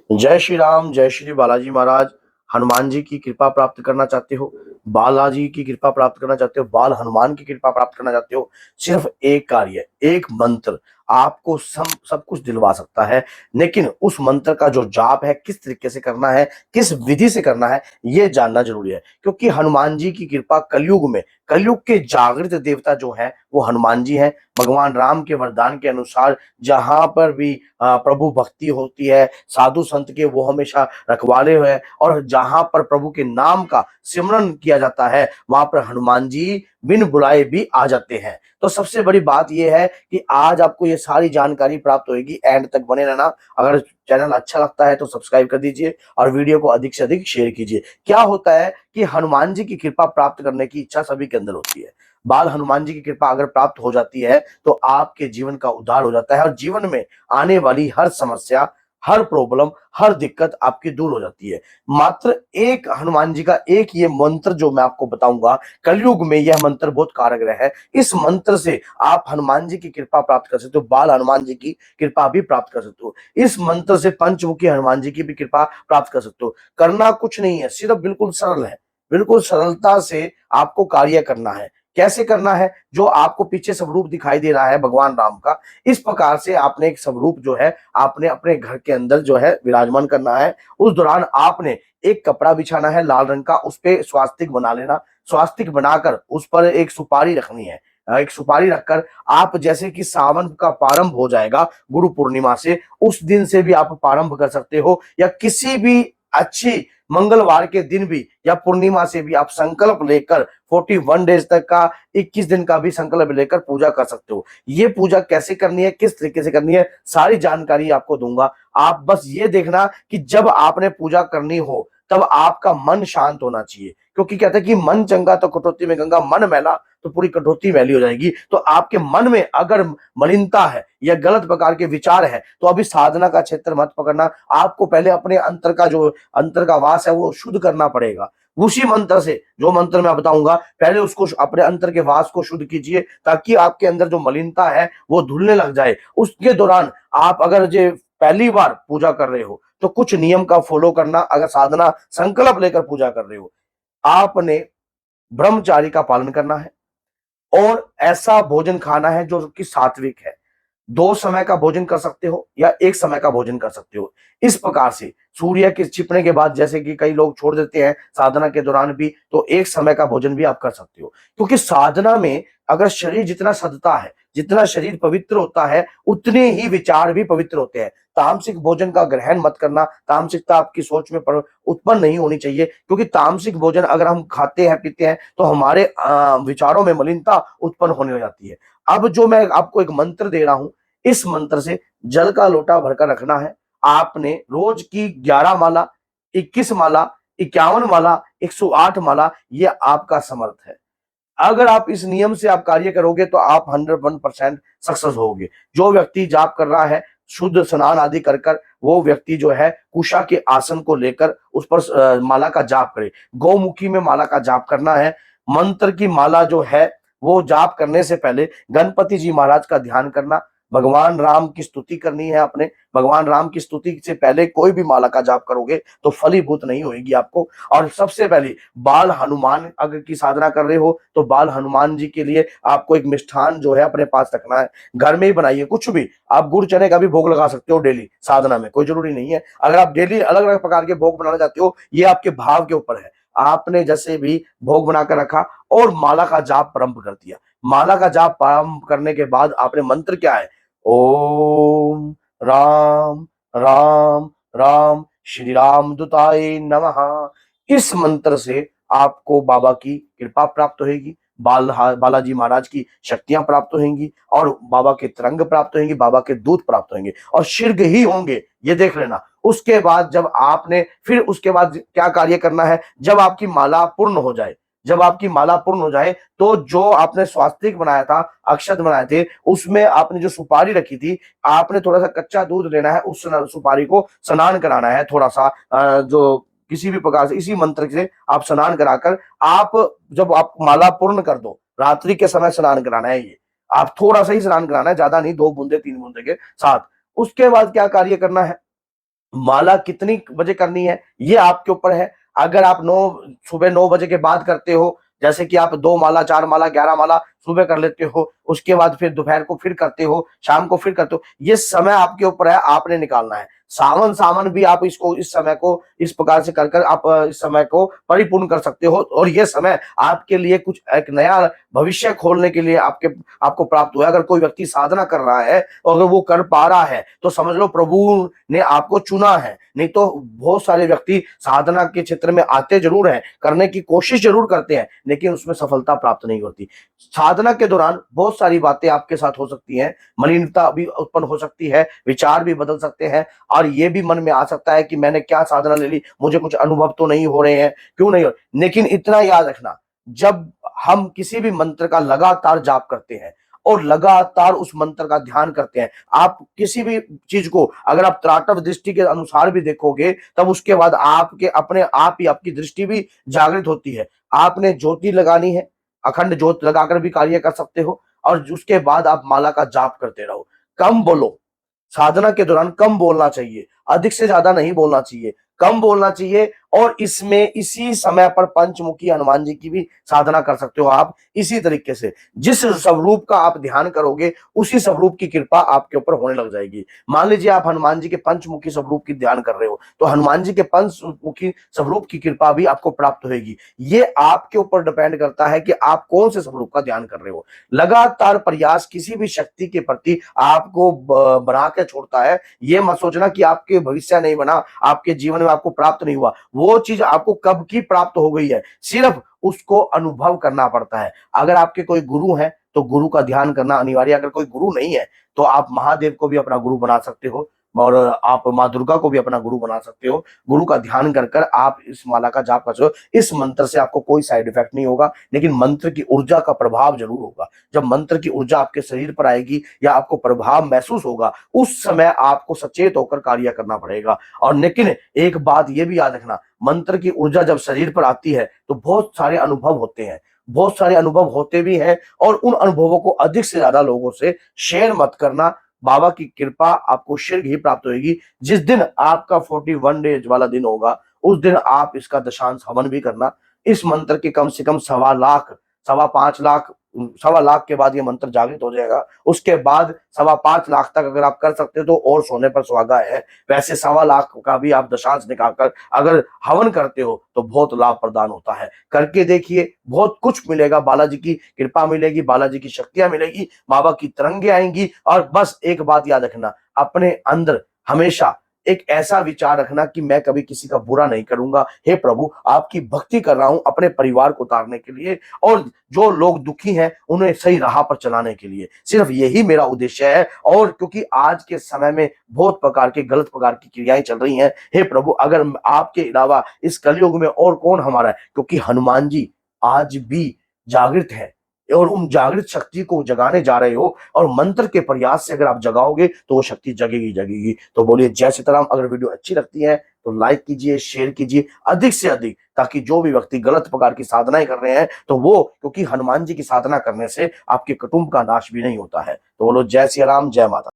जय श्री राम, जय श्री बालाजी महाराज। हनुमान जी की कृपा प्राप्त करना चाहते हो, बालाजी की कृपा प्राप्त करना चाहते हो, बाल हनुमान की कृपा प्राप्त करना चाहते हो, सिर्फ एक कार्य, एक मंत्र आपको सब कुछ दिलवा सकता है। लेकिन उस मंत्र का जो जाप है, किस तरीके से करना है, किस विधि से करना है, ये जानना जरूरी है। क्योंकि हनुमान जी की कृपा कलयुग में, कलयुग के जागृत देवता जो है वो हनुमान जी हैं। भगवान राम के वरदान के अनुसार जहां पर भी प्रभु भक्ति होती है, साधु संत के वो हमेशा रखवाले हैं, और जहां पर प्रभु के नाम का सिमरन किया जाता है वहां पर हनुमान जी बिन बुलाए भी आ जाते हैं। तो सबसे बड़ी बात यह है कि आज आपको ये सारी जानकारी प्राप्त होगी, एंड तक बने रहना। अगर चैनल अच्छा लगता है तो सब्सक्राइब कर दीजिए और वीडियो को अधिक से अधिक शेयर कीजिए। क्या होता है कि हनुमान जी की कृपा प्राप्त करने की इच्छा सभी के अंदर होती है। बाल हनुमान जी की कृपा अगर प्राप्त हो जाती है तो आपके जीवन का उद्धार हो जाता है, और जीवन में आने वाली हर समस्या, हर प्रॉब्लम, हर दिक्कत आपकी दूर हो जाती है। मात्र एक हनुमान जी का एक ये मंत्र जो मैं आपको बताऊंगा, कलयुग में यह मंत्र बहुत कारगर है। इस मंत्र से आप हनुमान जी की कृपा प्राप्त कर सकते हो, बाल हनुमान जी की कृपा भी प्राप्त कर सकते हो। इस मंत्र से पंचमुखी हनुमान जी की भी कृपा प्राप्त कर सकते हो। करना कुछ नहीं है, सिर्फ बिल्कुल सरल है। बिल्कुल सरलता से आपको कार्य करना है। कैसे करना है? जो आपको पीछे स्वरूप दिखाई दे रहा है भगवान राम का, इस प्रकार से आपने एक स्वरूप जो है आपने अपने घर के अंदर जो है विराजमान करना है। उस दौरान आपने एक कपड़ा बिछाना है लाल रंग का, उस पे स्वास्तिक बना लेना। स्वास्तिक बनाकर उस पर एक सुपारी रखनी है। एक सुपारी रखकर आप, जैसे कि सावन का प्रारंभ हो जाएगा गुरु पूर्णिमा से, उस दिन से भी आप प्रारंभ कर सकते हो, या किसी भी अच्छी मंगलवार के दिन भी या पूर्णिमा से भी आप संकल्प लेकर 41 डेज तक का, 21 दिन का भी संकल्प लेकर पूजा कर सकते हो। ये पूजा कैसे करनी है, किस तरीके से करनी है, सारी जानकारी आपको दूंगा। आप बस ये देखना कि जब आपने पूजा करनी हो तब आपका मन शांत होना चाहिए। क्योंकि कहते हैं कि मन चंगा तो कटौती में गंगा, मन मैला तो पूरी कटौती मैली हो जाएगी। तो आपके मन में अगर मलिनता है या गलत प्रकार के विचार है तो अभी साधना का क्षेत्र मत पकड़ना। आपको पहले अपने अंतर का जो अंतर का वास है वो शुद्ध करना पड़ेगा। उसी मंत्र से, जो मंत्र मैं बताऊंगा, पहले उसको अपने अंतर के वास को शुद्ध कीजिए, ताकि आपके अंदर जो मलिनता है वो धुलने लग जाए। उसके दौरान आप अगर जो पहली बार पूजा कर रहे हो तो कुछ नियम का फॉलो करना। अगर साधना संकल्प लेकर पूजा कर रहे हो, आपने ब्रह्मचारी का पालन करना है, और ऐसा भोजन खाना है जो कि सात्विक है। 2 समय का भोजन कर सकते हो या 1 समय का भोजन कर सकते हो। इस प्रकार से सूर्य के छिपने के बाद, जैसे कि कई लोग छोड़ देते हैं साधना के दौरान भी, तो 1 समय का भोजन भी आप कर सकते हो। क्योंकि साधना में अगर शरीर जितना सधता है, जितना शरीर पवित्र होता है, उतने ही विचार भी पवित्र होते हैं। तामसिक भोजन का ग्रहण मत करना, तामसिकता आपकी सोच में उत्पन्न नहीं होनी चाहिए। क्योंकि तामसिक भोजन अगर हम खाते हैं, पीते हैं, तो हमारे विचारों में मलिनता उत्पन्न होने हो जाती है। अब जो मैं आपको एक मंत्र दे रहा हूं, इस मंत्र से जल का लोटा भरकर रखना है। आपने रोज की 11 माला, 21 माला, 51 माला, 108 माला, ये आपका समर्थ है। अगर आप इस नियम से आप कार्य करोगे तो आप 101% सक्सेस होगे। जो व्यक्ति जाप कर रहा है, शुद्ध स्नान आदि कर कर, वो व्यक्ति जो है कुशा के आसन को लेकर उस पर माला का जाप करे। गौमुखी में माला का जाप करना है। मंत्र की माला जो है वो जाप करने से पहले गणपति जी महाराज का ध्यान करना, भगवान राम की स्तुति करनी है। अपने भगवान राम की स्तुति से पहले कोई भी माला का जाप करोगे तो फलीभूत नहीं होगी आपको। और सबसे पहले बाल हनुमान अगर की साधना कर रहे हो तो बाल हनुमान जी के लिए आपको एक मिष्ठान जो है अपने पास रखना है। घर में ही बनाइए कुछ भी। आप गुड़ चने का भी भोग लगा सकते हो डेली साधना में, कोई जरूरी नहीं है। अगर आप डेली अलग अलग प्रकार के भोग बनाना चाहते हो, ये आपके भाव के ऊपर है। आपने जैसे भी भोग बनाकर रखा और माला का जाप प्रारंभ कर दिया। माला का जाप प्रारंभ करने के बाद आपने मंत्र क्या है, ओम राम राम राम श्री राम दूताय नमः। इस मंत्र से आपको बाबा की कृपा प्राप्त होगी, बालाजी महाराज की शक्तियां प्राप्त होंगी, और बाबा के तरंग प्राप्त होंगी, बाबा के दूत प्राप्त होंगे, और शीघ्र ही होंगे, ये देख लेना। उसके बाद जब आपने फिर उसके बाद क्या कार्य करना है, जब आपकी माला पूर्ण हो जाए, जब आपकी माला पूर्ण हो जाए तो जो आपने स्वास्तिक बनाया था, अक्षत बनाए थे, उसमें आपने जो सुपारी रखी थी, आपने थोड़ा सा कच्चा दूध लेना है, उस सुपारी को स्नान कराना है थोड़ा सा, जो किसी भी प्रकार से इसी मंत्र से आप स्नान कराकर, आप जब आप माला पूर्ण कर दो, रात्रि के समय स्नान कराना है। ये आप थोड़ा सा ही स्नान कराना है, ज्यादा नहीं, 2 बूंदे 3 बूंदे के साथ। उसके बाद क्या कार्य करना है, माला कितनी बजे करनी है ये आपके ऊपर है। अगर आप सुबह 9 बजे के बाद करते हो, जैसे कि आप 2 माला, 4 माला, 11 माला सुबह कर लेते हो, उसके बाद फिर दोपहर को फिर करते हो, शाम को फिर करते हो, ये समय आपके ऊपर है, आपने निकालना है। सावन सावन भी आप इसको, इस समय को इस प्रकार से कर आप इस समय को परिपूर्ण कर सकते हो, और ये समय आपके लिए कुछ एक नया भविष्य खोलने के लिए आपको प्राप्त हुआ है। अगर कोई व्यक्ति साधना कर रहा है और अगर वो कर पा रहा है तो समझ लो प्रभु ने आपको चुना है। नहीं तो बहुत सारे व्यक्ति साधना के क्षेत्र में आते जरूर हैं, करने की कोशिश जरूर करते हैं, लेकिन उसमें सफलता प्राप्त नहीं होती। साधना के दौरान बहुत सारी बातें आपके साथ हो सकती हैं, मलिनता भी उत्पन्न हो सकती है, विचार भी बदल सकते हैं, और ये भी मन में आ सकता है कि मैंने क्या साधना ले ली, मुझे कुछ अनुभव तो नहीं हो रहे हैं, क्यों नहीं हो। लेकिन इतना याद रखना, जब हम किसी भी मंत्र का लगातार जाप करते हैं और लगातार उस मंत्र का ध्यान करते हैं, आप किसी भी चीज को अगर आप त्राटव दृष्टि के अनुसार भी देखोगे, तब उसके बाद आपके अपने आप ही आपकी दृष्टि भी जागृत होती है। आपने ज्योति लगानी है, अखंड ज्योत लगाकर भी कार्य कर सकते हो, और उसके बाद आप माला का जाप करते रहो। कम बोलो, साधना के दौरान कम बोलना चाहिए, अधिक से ज्यादा नहीं बोलना चाहिए, कम बोलना चाहिए। और इसमें इसी समय पर पंचमुखी हनुमान जी की भी साधना कर सकते हो आप। इसी तरीके से जिस स्वरूप का आप ध्यान करोगे, उसी स्वरूप की कृपा आपके ऊपर होने लग जाएगी। मान लीजिए आप हनुमान जी के पंचमुखी स्वरूप की ध्यान कर रहे हो, तो हनुमान जी के पंचमुखी स्वरूप की कृपा भी आपको प्राप्त होगी। ये आपके ऊपर डिपेंड करता है कि आप कौन से स्वरूप का ध्यान कर रहे हो। लगातार प्रयास किसी भी शक्ति के प्रति आपको बना के छोड़ता है। ये मत सोचना कि आपके भविष्य नहीं बना, आपके जीवन में आपको प्राप्त नहीं हुआ, वो चीज आपको कब की प्राप्त हो गई है, सिर्फ उसको अनुभव करना पड़ता है। अगर आपके कोई गुरु है तो गुरु का ध्यान करना अनिवार्य। अगर कोई गुरु नहीं है तो आप महादेव को भी अपना गुरु बना सकते हो, और आप माँ दुर्गा को भी अपना गुरु बना सकते हो। गुरु का ध्यान कर कर आप इस माला का जाप कर सकते हो। इस मंत्र से आपको कोई साइड इफेक्ट नहीं होगा, लेकिन मंत्र की ऊर्जा का प्रभाव जरूर होगा। जब मंत्र की ऊर्जा आपके शरीर पर आएगी या आपको प्रभाव महसूस होगा, उस समय आपको सचेत होकर कार्य करना पड़ेगा। और लेकिन एक बात यह भी याद रखना, मंत्र की ऊर्जा जब शरीर पर आती है तो बहुत सारे अनुभव होते हैं, बहुत सारे अनुभव होते भी हैं, और उन अनुभवों को अधिक से ज्यादा लोगों से शेयर मत करना। बाबा की कृपा आपको शीघ्र ही प्राप्त होगी। जिस दिन आपका 41 डेज वाला दिन होगा, उस दिन आप इसका दशांश हवन भी करना। इस मंत्र के कम से कम 1.25 लाख, 5.25 लाख, 1.25 लाख के बाद ये मंत्र जागृत हो जाएगा। उसके बाद 5.25 लाख तक अगर आप कर सकते हो तो और सोने पर सुहागा है। वैसे 1.25 लाख का भी आप दशांश निकालकर अगर हवन करते हो तो बहुत लाभ प्रदान होता है। करके देखिए, बहुत कुछ मिलेगा, बालाजी की कृपा मिलेगी, बालाजी की शक्तियां मिलेगी, बाबा की तरंगे आएंगी। और बस एक बात याद रखना, अपने अंदर हमेशा एक ऐसा विचार रखना कि मैं कभी किसी का बुरा नहीं करूंगा। हे प्रभु, आपकी भक्ति कर रहा हूं अपने परिवार को उतारने के लिए, और जो लोग दुखी हैं उन्हें सही राह पर चलाने के लिए। सिर्फ यही मेरा उद्देश्य है। और क्योंकि आज के समय में बहुत प्रकार के गलत प्रकार की क्रियाएं चल रही हैं, हे प्रभु, अगर आपके अलावा इस कलयुग में और कौन हमारा है, क्योंकि हनुमान जी आज भी जागृत है, और उन जागृत शक्ति को जगाने जा रहे हो, और मंत्र के प्रयास से अगर आप जगाओगे तो वो शक्ति जगेगी जगेगी। तो बोलिए जय सीताराम। अगर वीडियो अच्छी लगती है तो लाइक कीजिए, शेयर कीजिए अधिक से अधिक, ताकि जो भी व्यक्ति गलत प्रकार की साधनाएं कर रहे हैं तो वो, क्योंकि हनुमान जी की साधना करने से आपके कुटुंब का नाश भी नहीं होता है। तो बोलो जय सिया राम, जय माता।